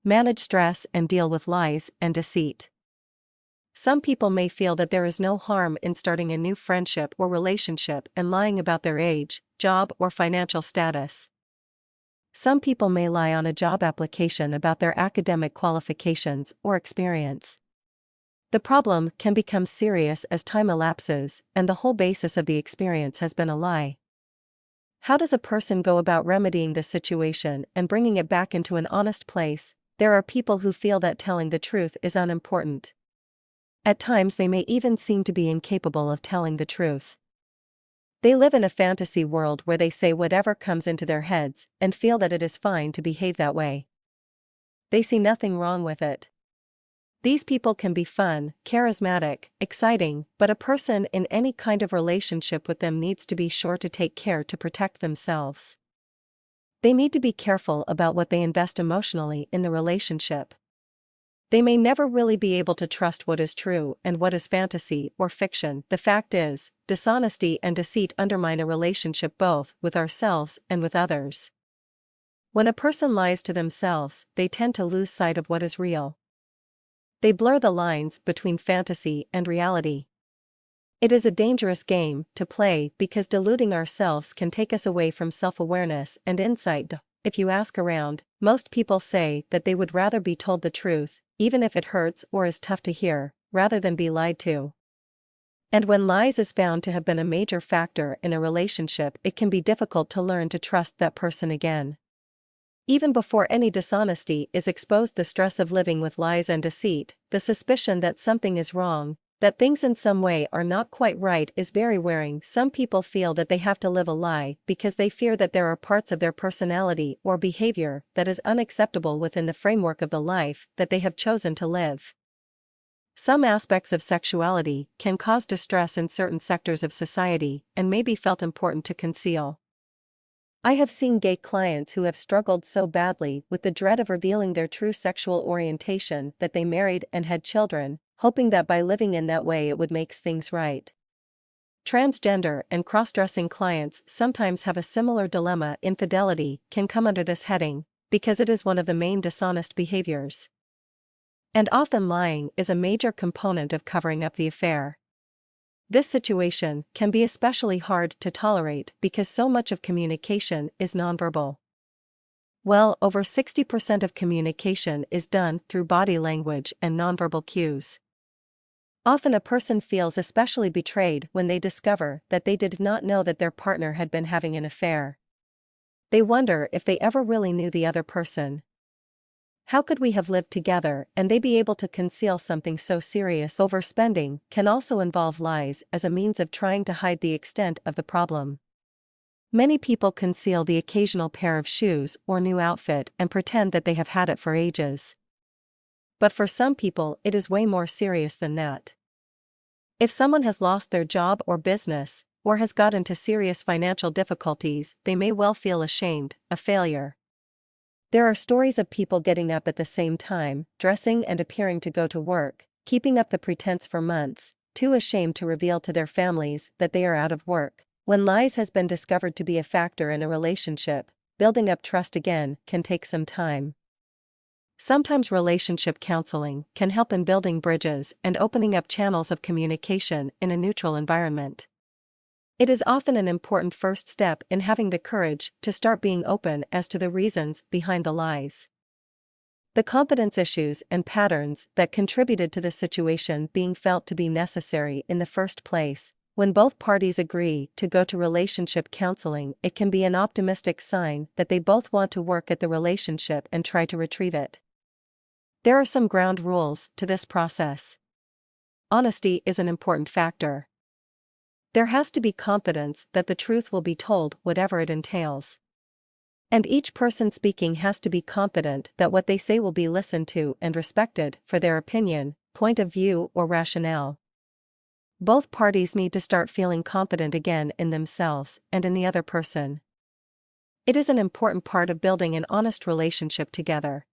manage stress and deal with lies and deceit. Some people may feel that there is no harm in starting a new friendship or relationship and lying about their age, job, or financial status. Some people may lie on a job application about their academic qualifications or experience. The problem can become serious as time elapses and the whole basis of the experience has been a lie. How does a person go about remedying this situation and bringing it back into an honest place? There are people who feel that telling the truth is unimportant. At times they may even seem to be incapable of telling the truth. They live in a fantasy world where they say whatever comes into their heads and feel that it is fine to behave that way. They see nothing wrong with it. These people can be fun, charismatic, exciting, but a person in any kind of relationship with them needs to be sure to take care to protect themselves. They need to be careful about what they invest emotionally in the relationship. They may never really be able to trust what is true and what is fantasy or fiction. The fact is, dishonesty and deceit undermine a relationship both with ourselves and with others. When a person lies to themselves, they tend to lose sight of what is real. They blur the lines between fantasy and reality. It is a dangerous game to play because deluding ourselves can take us away from self-awareness and insight. If you ask around, most people say that they would rather be told the truth, even if it hurts or is tough to hear, rather than be lied to. And when lies is found to have been a major factor in a relationship, it can be difficult to learn to trust that person again. Even before any dishonesty is exposed, the stress of living with lies and deceit, the suspicion that something is wrong, that things in some way are not quite right, is very wearing. Some people feel that they have to live a lie because they fear that there are parts of their personality or behavior that is unacceptable within the framework of the life that they have chosen to live. Some aspects of sexuality can cause distress in certain sectors of society and may be felt important to conceal. I have seen gay clients who have struggled so badly with the dread of revealing their true sexual orientation that they married and had children, hoping that by living in that way it would make things right. Transgender and cross-dressing clients sometimes have a similar dilemma. Infidelity can come under this heading, because it is one of the main dishonest behaviors. And often lying is a major component of covering up the affair. This situation can be especially hard to tolerate because so much of communication is nonverbal. Well, over 60% of communication is done through body language and nonverbal cues. Often a person feels especially betrayed when they discover that they did not know that their partner had been having an affair. They wonder if they ever really knew the other person. How could we have lived together and they be able to conceal something so serious? Overspending can also involve lies as a means of trying to hide the extent of the problem. Many people conceal the occasional pair of shoes or new outfit and pretend that they have had it for ages. But for some people, it is way more serious than that. If someone has lost their job or business, or has got into serious financial difficulties, they may well feel ashamed, a failure. There are stories of people getting up at the same time, dressing and appearing to go to work, keeping up the pretense for months, too ashamed to reveal to their families that they are out of work. When lies has been discovered to be a factor in a relationship, building up trust again can take some time. Sometimes relationship counseling can help in building bridges and opening up channels of communication in a neutral environment. It is often an important first step in having the courage to start being open as to the reasons behind the lies. The confidence issues and patterns that contributed to the situation being felt to be necessary in the first place. When both parties agree to go to relationship counseling, it can be an optimistic sign that they both want to work at the relationship and try to retrieve it. There are some ground rules to this process. Honesty is an important factor. There has to be confidence that the truth will be told, whatever it entails. And each person speaking has to be confident that what they say will be listened to and respected for their opinion, point of view, or rationale. Both parties need to start feeling confident again in themselves and in the other person. It is an important part of building an honest relationship together.